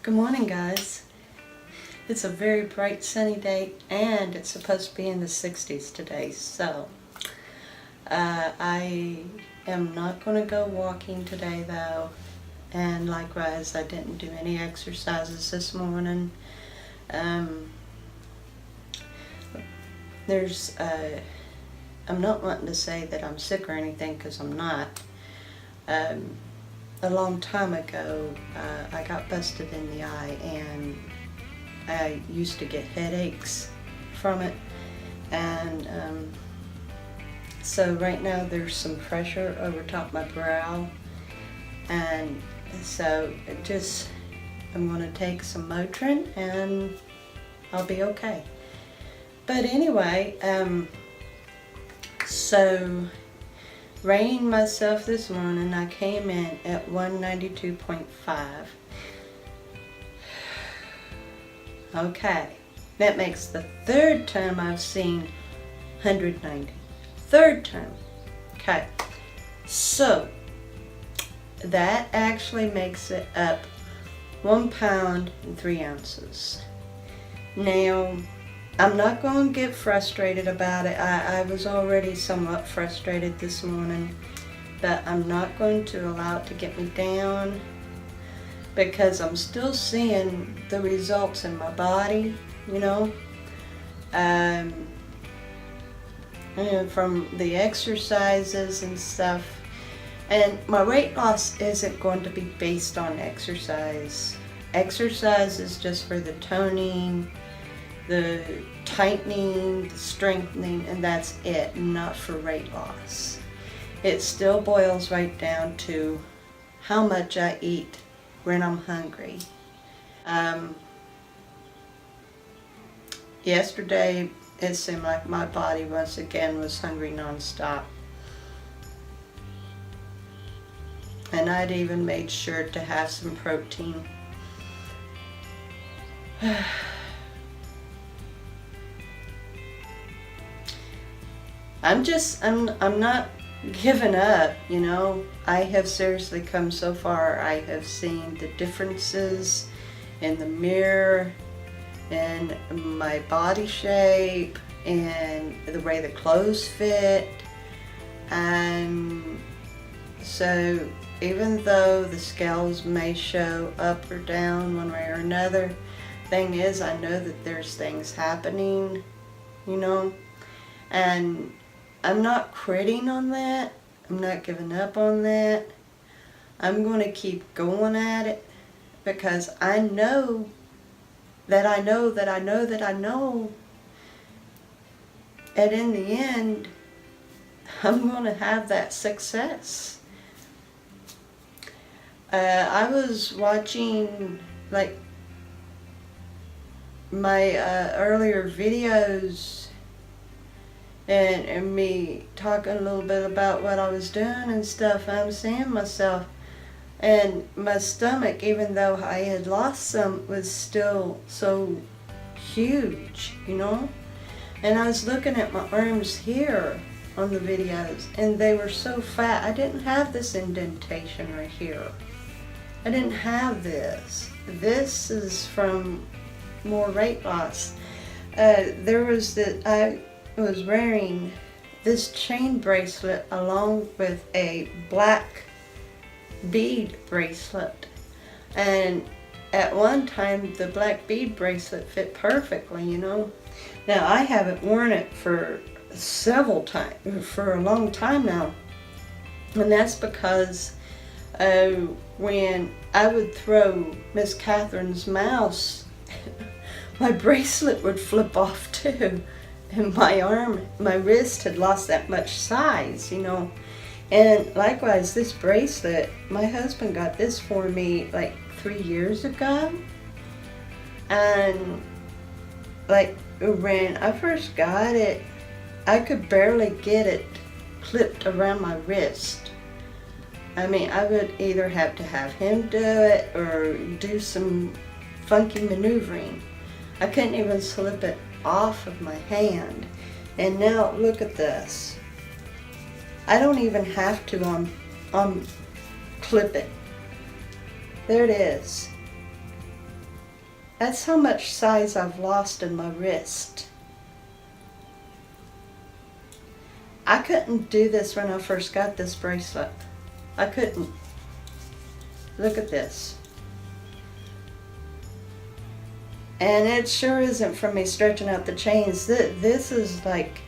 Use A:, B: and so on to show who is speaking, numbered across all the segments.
A: Good morning, guys. It's a very bright sunny day and it's supposed to be in the 60s today, so I am not going to go walking today though, and likewise I didn't do any exercises this morning. I'm not wanting to say that I'm sick or anything, because I'm not. A long time ago, I got busted in the eye, and I used to get headaches from it, and so right now there's some pressure over top my brow, and so I'm going to take some Motrin and I'll be okay. But anyway, so weighing myself this morning, I came in at 192.5. Okay, that makes the third time I've seen 190. Third time. Okay, so that actually makes it up 1 pound and 3 ounces. Now, I'm not going to get frustrated about it. I was already somewhat frustrated this morning, but I'm not going to allow it to get me down, because I'm still seeing the results in my body, you know, and from the exercises and stuff. And my weight loss isn't going to be based on exercise. Exercise is just for the toning, the tightening, the strengthening, and that's it, not for weight loss. It still boils right down to how much I eat when I'm hungry. Yesterday, it seemed like my body once again was hungry nonstop. And I'd even made sure to have some protein. I'm not giving up, you know. I have seriously come so far. I have seen the differences in the mirror, in my body shape, and the way the clothes fit. And so even though the scales may show up or down one way or another, thing is, I know that there's things happening, you know, and I'm not quitting on that. I'm not giving up on that. I'm going to keep going at it, because I know that I know that I know that I know, and in the end, I'm going to have that success. I was watching like my earlier videos, and me talking a little bit about what I was doing and stuff. I'm seeing myself, and my stomach, even though I had lost some, was still so huge, you know. And I was looking at my arms here on the videos, and they were so fat. I didn't have this indentation right here. I didn't have this. This is from more weight loss. I was wearing this chain bracelet along with a black bead bracelet, and at one time the black bead bracelet fit perfectly, you know. Now I haven't worn it for for a long time now, and that's because when I would throw Miss Catherine's mouse, my bracelet would flip off too. And my wrist had lost that much size, you know. And likewise, this bracelet, my husband got this for me like 3 years ago. And like when I first got it, I could barely get it clipped around my wrist. I mean, I would either have to have him do it or do some funky maneuvering. I couldn't even slip it off of my hand. And now look at this. I don't even have to clip it. There it is. That's how much size I've lost in my wrist. I couldn't do this when I first got this bracelet. I couldn't. Look at this. And it sure isn't from me stretching out the chains. This is like,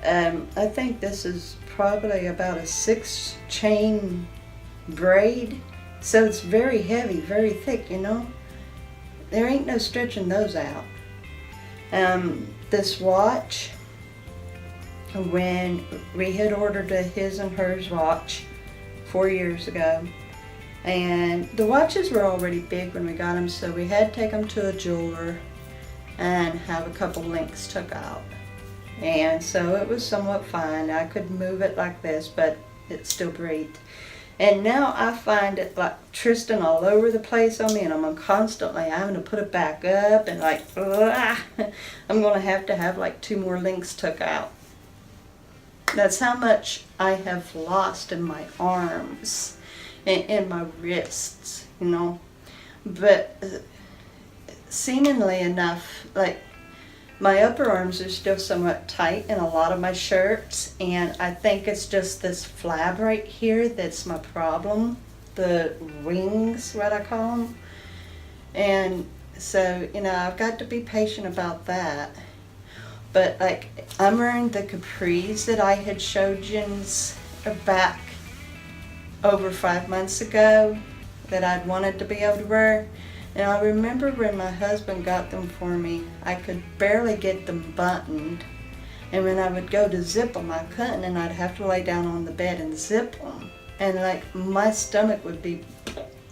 A: I think this is probably about a 6 chain braid. So it's very heavy, very thick, you know. There ain't no stretching those out. This watch, when we had ordered a his and hers watch 4 years ago, and the watches were already big when we got them, so we had to take them to a jeweler and have a couple links took out. And so it was somewhat fine. I could move it like this, but it still breathed. And now I find it like Tristan all over the place on me, and I'm constantly having to put it back up, and like, I'm going to have like 2 more links took out. That's how much I have lost in my arms and in my wrists, you know. But seemingly enough, like, my upper arms are still somewhat tight in a lot of my shirts, and I think it's just this flab right here that's my problem. The rings, what I call them. And so, you know, I've got to be patient about that. But like, I'm wearing the capris that I had showed Jens back over 5 months ago that I'd wanted to be able to wear. And I remember when my husband got them for me, I could barely get them buttoned. And when I would go to zip them, I couldn't, and I'd have to lay down on the bed and zip them. And like, my stomach would be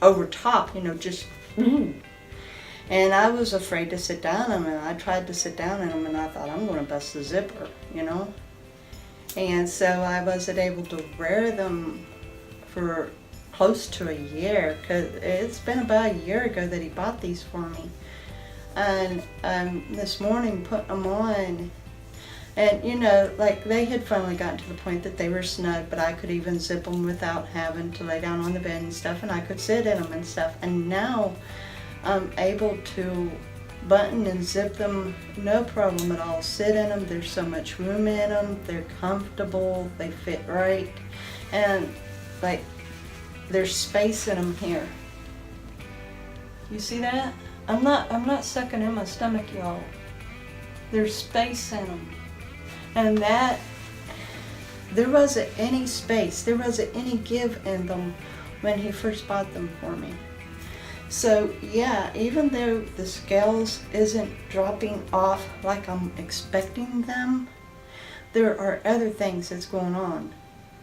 A: over top, you know, just, And I was afraid to sit down in them, and I tried to sit down in them, and I thought, I'm going to bust the zipper, you know. And so I wasn't able to wear them for close to a year, because it's been about a year ago that he bought these for me. And this morning putting them on, and you know, like, they had finally gotten to the point that they were snug, but I could even zip them without having to lay down on the bed and stuff, and I could sit in them and stuff. And now I'm able to button and zip them, no problem at all. Sit in them, there's so much room in them, they're comfortable, they fit right, and like, there's space in them here. You see that? I'm not sucking in my stomach, y'all. There's space in them. And that, there wasn't any space, there wasn't any give in them when he first bought them for me. So yeah, even though the scales isn't dropping off like I'm expecting them, there are other things that's going on.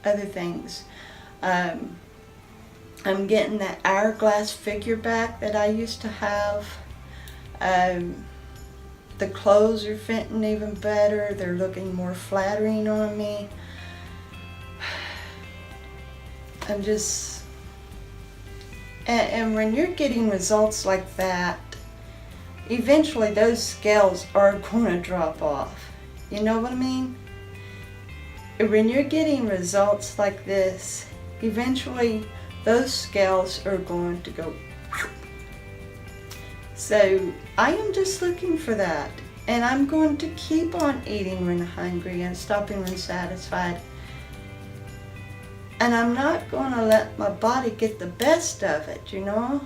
A: Other things. I'm getting that hourglass figure back that I used to have. The clothes are fitting even better. They're looking more flattering on me. I'm just... And when you're getting results like that, eventually those scales are going to drop off. You know what I mean? When you're getting results like this, eventually those scales are going to go. So I am just looking for that, and I'm going to keep on eating when hungry and stopping when satisfied. And I'm not going to let my body get the best of it, you know?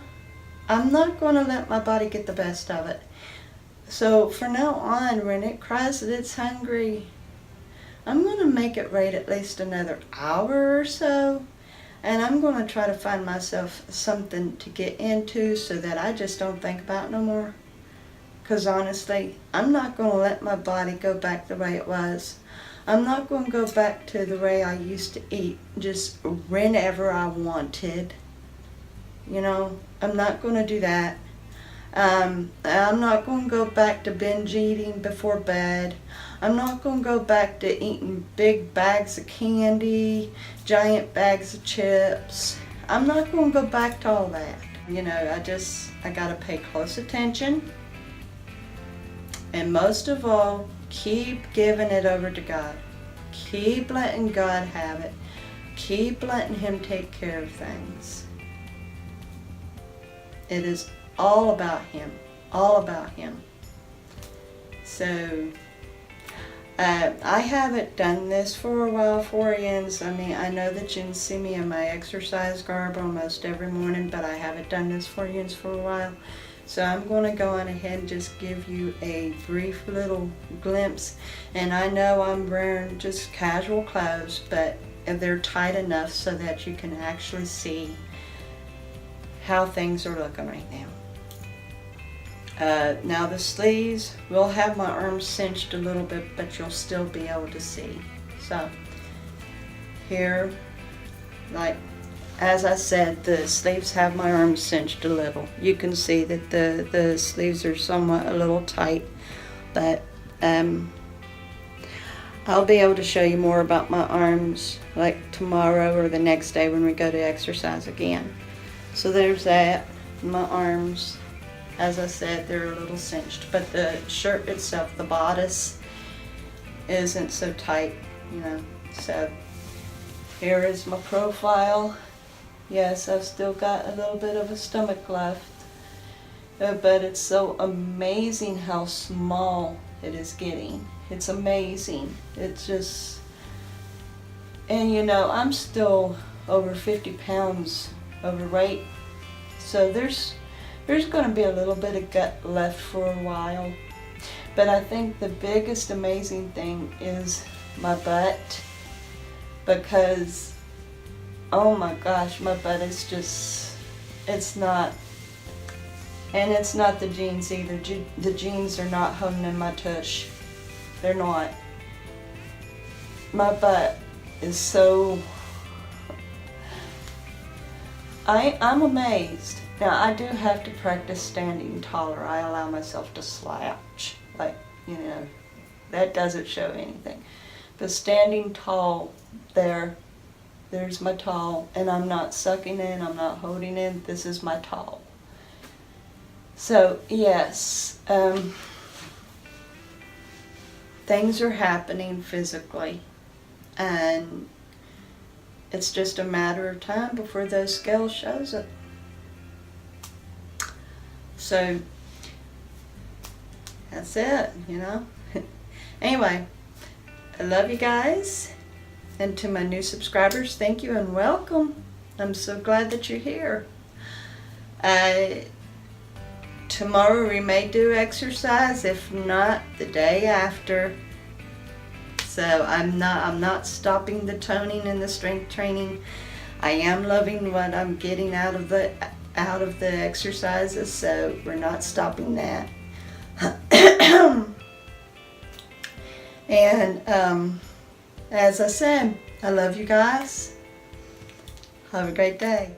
A: I'm not going to let my body get the best of it. So from now on, when it cries that it's hungry, I'm going to make it wait at least another hour or so. And I'm going to try to find myself something to get into so that I just don't think about it no more. Because honestly, I'm not going to let my body go back the way it was. I'm not going to go back to the way I used to eat, just whenever I wanted. You know, I'm not going to do that. I'm not going to go back to binge eating before bed. I'm not going to go back to eating big bags of candy, giant bags of chips. I'm not going to go back to all that. You know, I got to pay close attention. And most of all, keep giving it over to God. Keep letting God have it. Keep letting Him take care of things. It is all about Him. all about him. So I haven't done this for a while for Jens. I mean, I know that you can see me in my exercise garb almost every morning, but I haven't done this for Jens for a while. So I'm going to go on ahead and just give you a brief little glimpse. And I know I'm wearing just casual clothes, but they're tight enough so that you can actually see how things are looking right now. Now the sleeves will have my arms cinched a little bit, but you'll still be able to see. So here, like as I said, the sleeves have my arms cinched a little. You can see that the sleeves are somewhat a little tight, but I'll be able to show you more about my arms like tomorrow or the next day when we go to exercise again. So there's that, my arms. As I said, they're a little cinched, but the shirt itself, the bodice, isn't so tight, you know. So here is my profile. Yes, I've still got a little bit of a stomach left, but it's so amazing how small it is getting. It's amazing. It's just, and you know, I'm still over 50 pounds overweight, so there's going to be a little bit of gut left for a while. But I think the biggest amazing thing is my butt, because oh my gosh, my butt is just, it's not, and it's not the jeans either. The jeans are not holding in my tush. They're not. My butt is so, I'm amazed. Now I do have to practice standing taller. I allow myself to slouch, like, you know, that doesn't show anything. But standing tall, there's my tall, and I'm not sucking in, I'm not holding in, this is my tall. So yes, things are happening physically, and it's just a matter of time before those scales shows it. So that's it, you know. Anyway, I love you guys, and to my new subscribers, thank you and welcome. I'm so glad that you're here. Tomorrow we may do exercise, if not the day after. So I'm not stopping the toning and the strength training. I am loving what I'm getting out of the exercises, so we're not stopping that. And as I said, I love you guys. Have a great day.